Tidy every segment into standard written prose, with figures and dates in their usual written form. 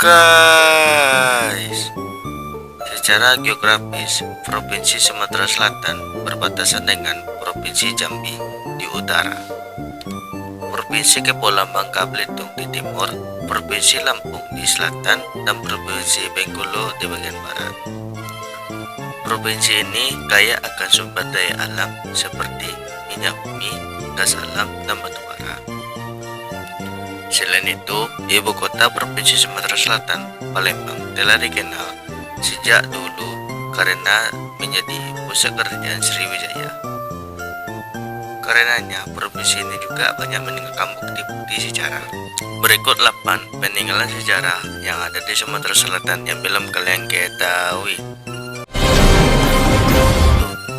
Guys, secara geografis, Provinsi Sumatera Selatan berbatasan dengan Provinsi Jambi di utara, Provinsi Kepulauan Bangka Belitung di timur, Provinsi Lampung di selatan, dan Provinsi Bengkulu di bagian barat. Provinsi ini kaya akan sumber daya alam seperti minyak bumi, gas alam, dan batu bara. Selain itu, ibu kota Provinsi Sumatera Selatan, Palembang, telah dikenal sejak dulu karena menjadi pusat kerajaan Sriwijaya. Karenanya, provinsi ini juga banyak meninggalkan bukti-bukti sejarah. Berikut 8 peninggalan sejarah yang ada di Sumatera Selatan yang belum kalian ketahui.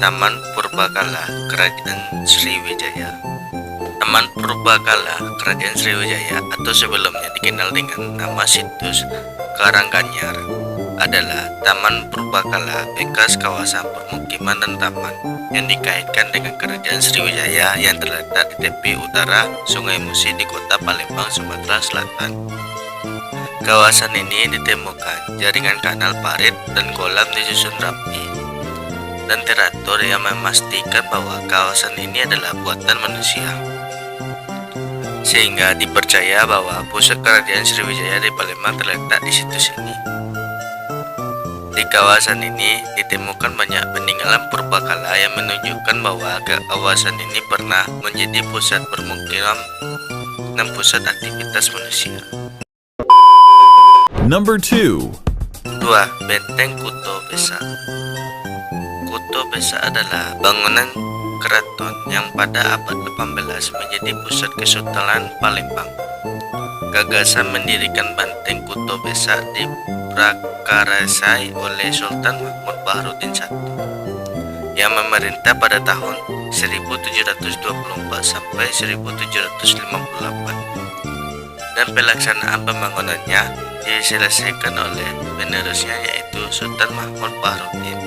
Taman Purbakala Kerajaan Sriwijaya. Taman Purbakala Kerajaan Sriwijaya atau sebelumnya dikenal dengan nama situs Karanganyar adalah Taman Purbakala, bekas kawasan permukiman dan taman yang dikaitkan dengan Kerajaan Sriwijaya yang terletak di tepi utara Sungai Musi di kota Palembang, Sumatera Selatan. Kawasan ini ditemukan jaringan kanal parit dan kolam disusun rapi dan teratur yang memastikan bahwa kawasan ini adalah buatan manusia, sehingga dipercaya bahwa pusat kerajaan Sriwijaya di Palembang terletak di situs ini. Di kawasan ini ditemukan banyak peninggalan purbakala yang menunjukkan bahwa kawasan ini pernah menjadi pusat permukiman dan pusat aktivitas manusia. Number 2. 2. Benteng Kuto Besa. Kuto Besa adalah bangunan keraton yang pada abad 18 menjadi pusat Kesultanan Palembang. Gagasan mendirikan Benteng Kuto Besa diprakarsai oleh Sultan Mahmud Bahrudin I yang memerintah pada tahun 1724 sampai 1758, dan pelaksanaan pembangunannya diselesaikan oleh penerusnya yaitu Sultan Mahmud Bahrudin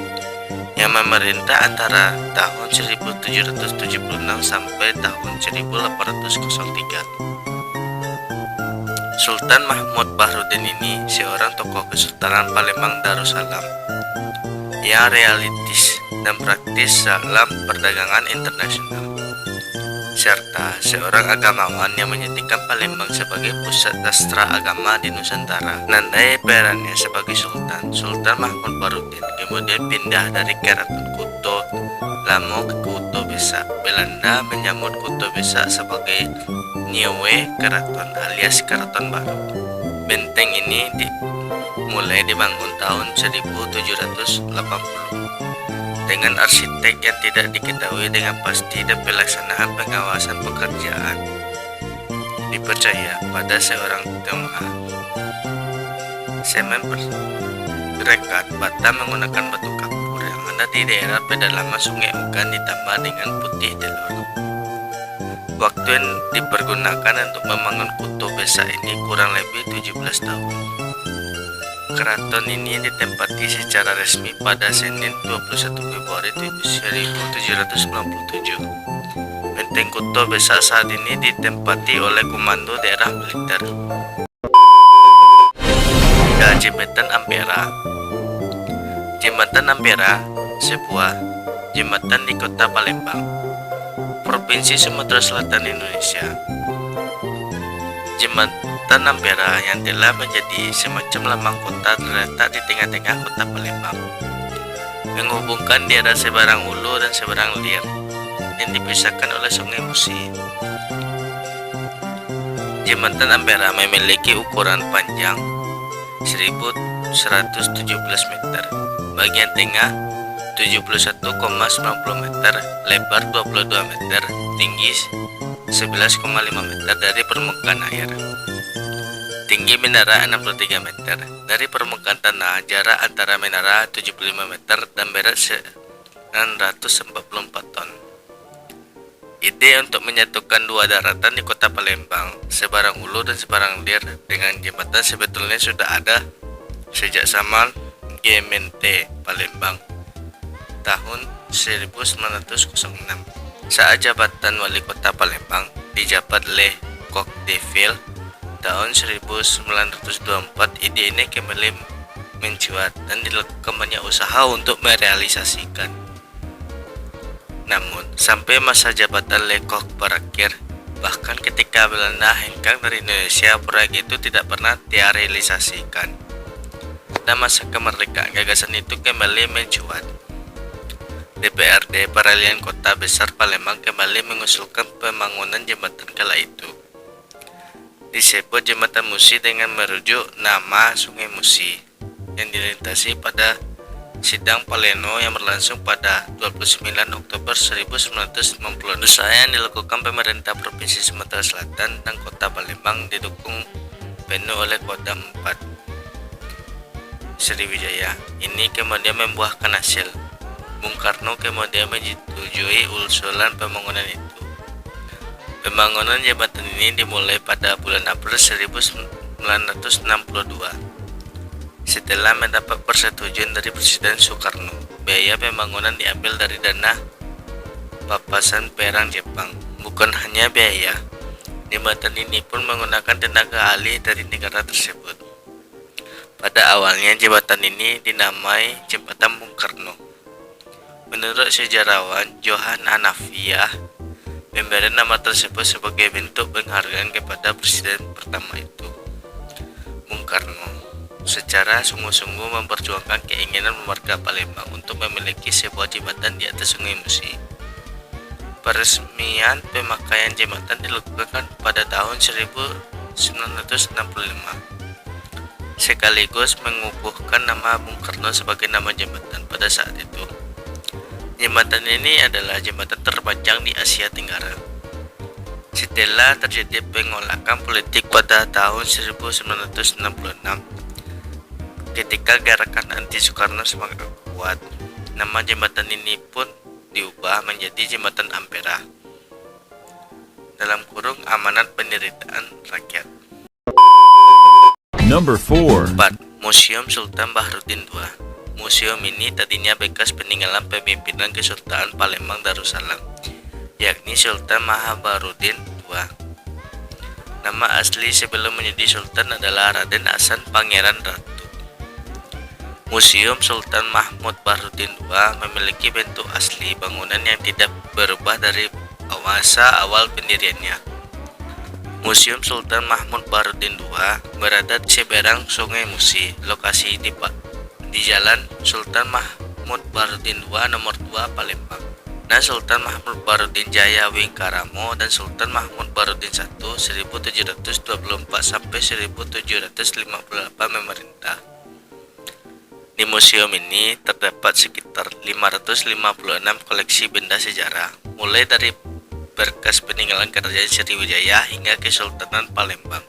yang memerintah antara tahun 1776 sampai tahun 1803. Sultan Mahmud Bahrudin ini seorang tokoh Kesultanan Palembang Darussalam yang realistis dan praktis dalam perdagangan internasional, serta seorang agamawan yang menjadikan Palembang sebagai pusat sastra agama di Nusantara. Nandai perannya sebagai Sultan Mahmud Bahrudin kemudian pindah dari Keraton Kuto Lamo ke Kuto Besa. Belanda menyambut Kuto Besa sebagai Nieuwe Keraton alias Keraton Baru. Benteng ini mulai dibangun tahun 1780 dengan arsitek yang tidak diketahui dengan pasti dan pelaksanaan pengawasan pekerjaan dipercaya pada seorang tionghoa. Semen berdekat bata menggunakan batu kapur yang ada di daerah pedalaman Sungai Ugan ditambah dengan putih telur. Waktu yang dipergunakan untuk membangun Kuto Besa ini kurang lebih 17 tahun. Keraton ini ditempati secara resmi pada Senin 21 Februari 1797. Benteng Kuto Besa saat ini ditempati oleh Komando Daerah Militer. Jembatan Ampera. Jembatan Ampera, sebuah jembatan di kota Palembang, Provinsi Sumatera Selatan, Indonesia. Jembatan Ampera yang telah menjadi semacam lambang kota terletak di tengah-tengah kota Palembang, menghubungkan daerah seberang hulu dan seberang hilir yang dipisahkan oleh Sungai Musi. Jembatan Ampera memiliki ukuran panjang 1117 meter, bagian tengah 71,90 meter, lebar 22 meter, tinggi 11,5 meter dari permukaan air. Tinggi menara 63 meter. Dari permukaan tanah, jarak antara menara 75 meter dan berat 944 ton. Ide untuk menyatukan dua daratan di kota Palembang, seberang hulu dan seberang hilir dengan jembatan sebetulnya sudah ada sejak zaman GMT Palembang tahun 1906 saat jabatan wali kota Palembang dijabat oleh Kok de Ville tahun 1924 ide ini kembali mencuat dan dilakukan banyak usaha untuk merealisasikan. Namun, sampai masa jabatan Lecoq berakhir, bahkan ketika Belanda hengkang dari Indonesia, proyek itu tidak pernah direalisasikan. Pada masa kemerdekaan, gagasan itu kembali mencuat. DPRD Peralihan Kota Besar Palembang kembali mengusulkan pembangunan jembatan kala itu. Disebut Jembatan Musi dengan merujuk nama Sungai Musi yang dilintasi pada sidang pleno yang berlangsung pada 29 Oktober 1990. Usaha yang dilakukan pemerintah Provinsi Sumatera Selatan dan Kota Palembang didukung penuh oleh Kodam 4 Sriwijaya. Ini kemudian membuahkan hasil. Bung Karno kemudian menyetujui usulan pembangunan itu. Pembangunan jembatan ini dimulai pada bulan April 1962 setelah mendapat persetujuan dari Presiden Soekarno. Biaya pembangunan diambil dari dana papasan perang Jepang. Bukan hanya biaya, jembatan ini pun menggunakan tenaga ahli dari negara tersebut. Pada awalnya jembatan ini dinamai Jembatan Bung Karno. Menurut sejarawan Johan Hanafiah, memberi nama tersebut sebagai bentuk penghargaan kepada presiden pertama itu, Bung Karno, secara sungguh-sungguh memperjuangkan keinginan warga Palembang untuk memiliki sebuah jembatan di atas Sungai Musi. Peresmian pemakaian jembatan dilakukan pada tahun 1965, sekaligus mengukuhkan nama Bung Karno sebagai nama jembatan pada saat itu. Jembatan ini adalah jembatan terpanjang di Asia Tenggara. Setelah terjadi pengolakan politik pada tahun 1966, ketika gerakan anti Soekarno semakin kuat, nama jembatan ini pun diubah menjadi Jembatan Ampera, dalam kurung Amanat Penderitaan Rakyat. Number 4. 4. Museum Sultan Baharudin II. Museum ini tadinya bekas peninggalan pemimpinan Kesultanan Palembang Darussalam, yakni Sultan Mahabarudin II. Nama asli sebelum menjadi Sultan adalah Raden Hasan Pangeran Ratu. Museum Sultan Mahmud Baharudin II memiliki bentuk asli bangunan yang tidak berubah dari masa awal pendiriannya. Museum Sultan Mahmud Baharudin II berada di seberang Sungai Musi. Lokasi di Jalan Sultan Mahmud Baharudin II nomor 2 Palembang. Nah, Sultan Mahmud Baharudin Jaya Wingkaramo dan Sultan Mahmud Baharudin I 1724 sampai 1758 memerintah. Di museum ini terdapat sekitar 556 koleksi benda sejarah, mulai dari berkas peninggalan kerajaan Sriwijaya hingga Kesultanan Palembang.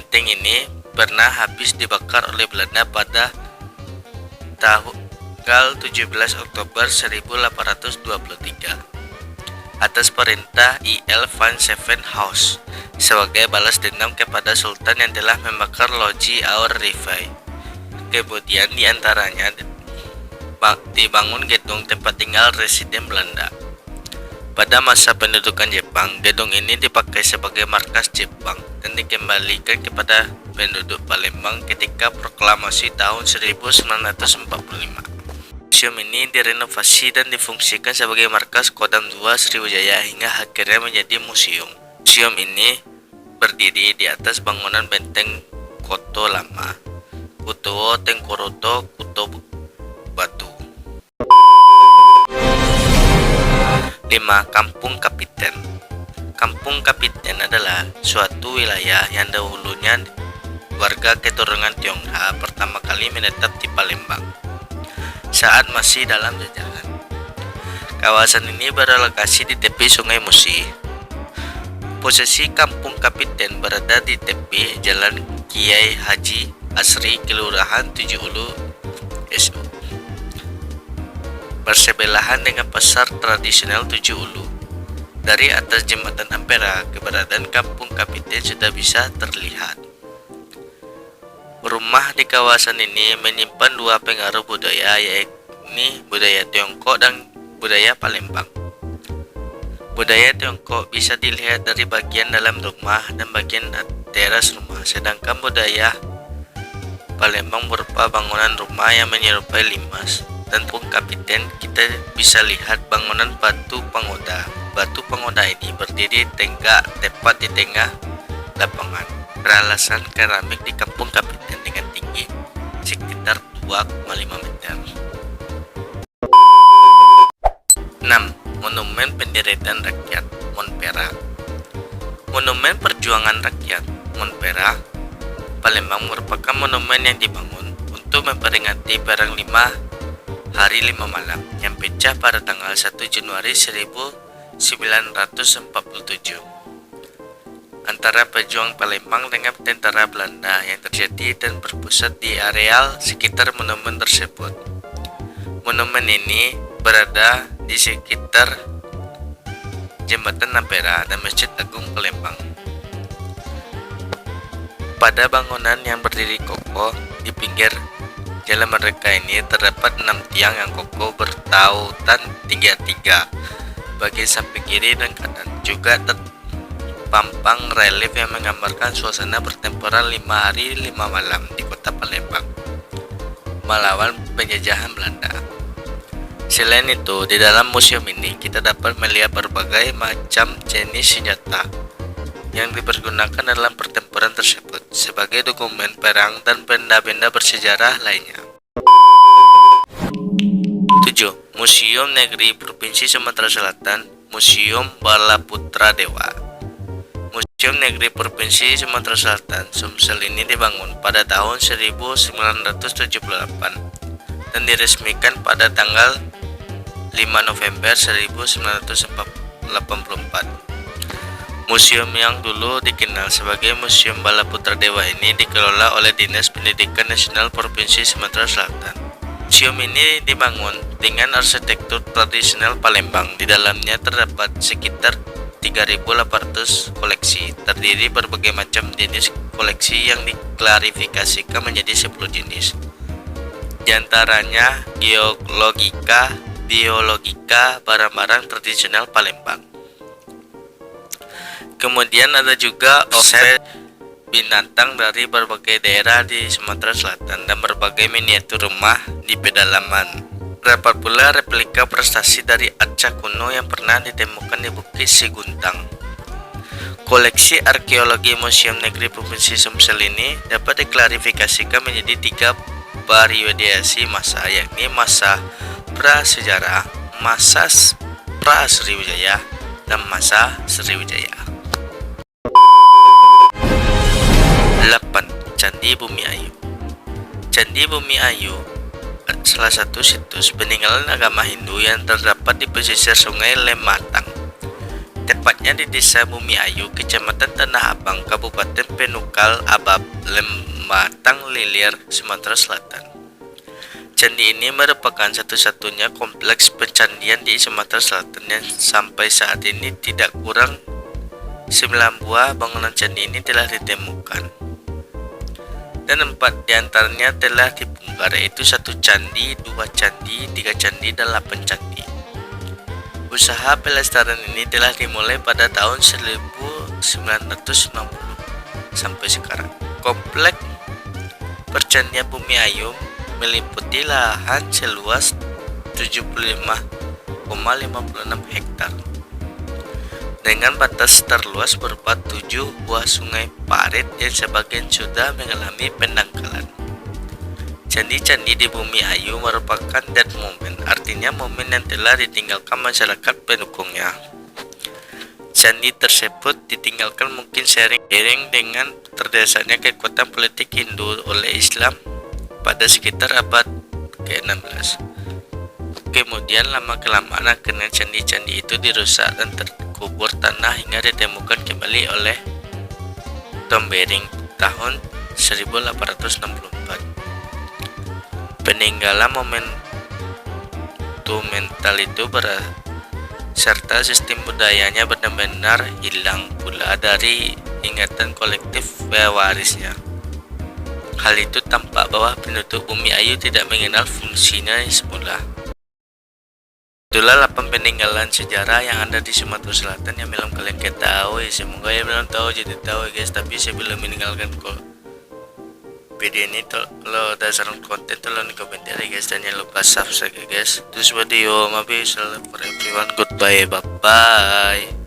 Benteng ini pernah habis dibakar oleh Belanda pada tanggal 17 Oktober 1823 atas perintah I.L. van Zevenhuis sebagai balas dendam kepada Sultan yang telah membakar loji Our Rivai. Kemudian diantaranya dibangun gedung tempat tinggal residen Belanda. Pada masa pendudukan Jepang, gedung ini dipakai sebagai markas Jepang dan dikembalikan kepada penduduk Palembang ketika proklamasi tahun 1945. Museum ini direnovasi dan difungsikan sebagai markas Kodam 2 Sriwijaya hingga akhirnya menjadi museum. Museum ini berdiri di atas bangunan benteng Koto Lama, Kuto Tengkoroto, Kuto Batu. 5. Kampung Kapiten. Kampung Kapiten adalah suatu wilayah yang dahulunya warga keturunan Tionghoa pertama kali menetap di Palembang saat masih dalam jajahan. Kawasan ini berlokasi di tepi Sungai Musi. Posisi Kampung Kapiten berada di tepi Jalan Kiai Haji Asri, Kelurahan 7 Ulu, SU, bersebelahan dengan pasar tradisional 7 Ulu. Dari atas jembatan Ampera, keberadaan Kampung Kapiten sudah bisa terlihat. Rumah di kawasan ini menyimpan dua pengaruh budaya, yakni budaya Tiongkok dan budaya Palembang. Budaya Tiongkok bisa dilihat dari bagian dalam rumah dan bagian teras rumah, sedangkan budaya Palembang berupa bangunan rumah yang menyerupai limas. Dan Kampung Kapiten kita bisa lihat bangunan batu pagoda. Batu pagoda ini berdiri tegak tepat di tengah lapangan. Beralasan keramik di Kampung Kapiten dengan tinggi sekitar 2,5 meter. 6. Monumen Pendirian Rakyat Monpera. Monumen Perjuangan Rakyat Monpera Palembang merupakan monumen yang dibangun untuk memperingati Perang 5 Hari 5 Malam yang pecah pada tanggal 1 Januari 1947 antara pejuang Palembang dengan tentara Belanda yang terjadi dan berpusat di areal sekitar monumen tersebut. Monumen ini berada di sekitar Jembatan Ampera dan Masjid Agung Palembang. Pada bangunan yang berdiri kokoh di pinggir jalan mereka ini terdapat 6 tiang yang kokoh bertautan 3-3 bagian samping kiri dan kanan. Juga terpampang relief yang menggambarkan suasana pertempuran 5 hari 5 malam di kota Palembang melawan penjajahan Belanda. Selain itu, di dalam museum ini kita dapat melihat berbagai macam jenis senjata yang dipergunakan dalam pertempuran tersebut sebagai dokumen perang dan benda-benda bersejarah lainnya. 7. Museum Negeri Provinsi Sumatera Selatan Museum Balaputra Dewa. Museum Negeri Provinsi Sumatera Selatan Sumsel ini dibangun pada tahun 1978 dan diresmikan pada tanggal 5 November 1984. Museum yang dulu dikenal sebagai Museum Balaputra Dewa ini dikelola oleh Dinas Pendidikan Nasional Provinsi Sumatera Selatan. Museum ini dibangun dengan arsitektur tradisional Palembang. Di dalamnya terdapat sekitar 3.800 koleksi, terdiri berbagai macam jenis koleksi yang diklarifikasikan menjadi 10 jenis. Di antaranya geologika, biologika, barang-barang tradisional Palembang. Kemudian ada juga offset binatang dari berbagai daerah di Sumatera Selatan dan berbagai miniatur rumah di pedalaman. Terdapat pula replika prestasi dari arca kuno yang pernah ditemukan di Bukit Seguntang. Koleksi arkeologi Museum Negeri Provinsi Sumsel ini dapat diklarifikasikan menjadi 3 periodisasi masa, yakni masa prasejarah, masa pra-Sriwijaya, dan masa Sriwijaya. 8. Candi Bumi Ayu. Candi Bumi Ayu salah satu situs peninggalan agama Hindu yang terdapat di pesisir Sungai Lematang, tepatnya di Desa Bumi Ayu, Kecamatan Tanah Abang, Kabupaten Penukal Abab, Lematang Lilir, Sumatera Selatan. Candi ini merupakan satu-satunya kompleks pencandian di Sumatera Selatan yang sampai saat ini tidak kurang 9 buah bangunan candi ini telah ditemukan. Dan 4 diantaranya telah dibongkar, yaitu 1 candi, 2 candi, 3 candi, dan 8 candi. Usaha pelestarian ini telah dimulai pada tahun 1990 sampai sekarang. Kompleks Percandian Bumi Ayu meliputi lahan seluas 75,56 hektar dengan batas terluas berupa 7 buah sungai parit yang sebagian sudah mengalami pendangkalan. Candi-candi di Bumi Ayu merupakan dead moment, artinya momen yang telah ditinggalkan masyarakat pendukungnya. Candi tersebut ditinggalkan mungkin seiring dengan terdesaknya kekuatan politik Hindu oleh Islam pada sekitar abad ke-16. Kemudian lama-kelamaan akhirnya candi-candi itu dirusak dan terkubur tanah hingga ditemukan kembali oleh Tom Bering tahun 1864. Peninggalan monumental itu serta sistem budayanya benar-benar hilang pula dari ingatan kolektif pewarisnya. Hal itu tampak bahwa penduduk Bumi Ayu tidak mengenal fungsinya semula. Itulah 8 peninggalan sejarah yang ada di Sumatera Selatan yang belum kalian ketahui. Semoga ya belum tahu jadi tahu guys. Tapi sebelum meninggalkan kok video ini tuh lo dasar konten tuh lo nih komentar ya guys, dan jangan lupa subscribe ya guys. Terus video maaf for everyone, goodbye, bye bye.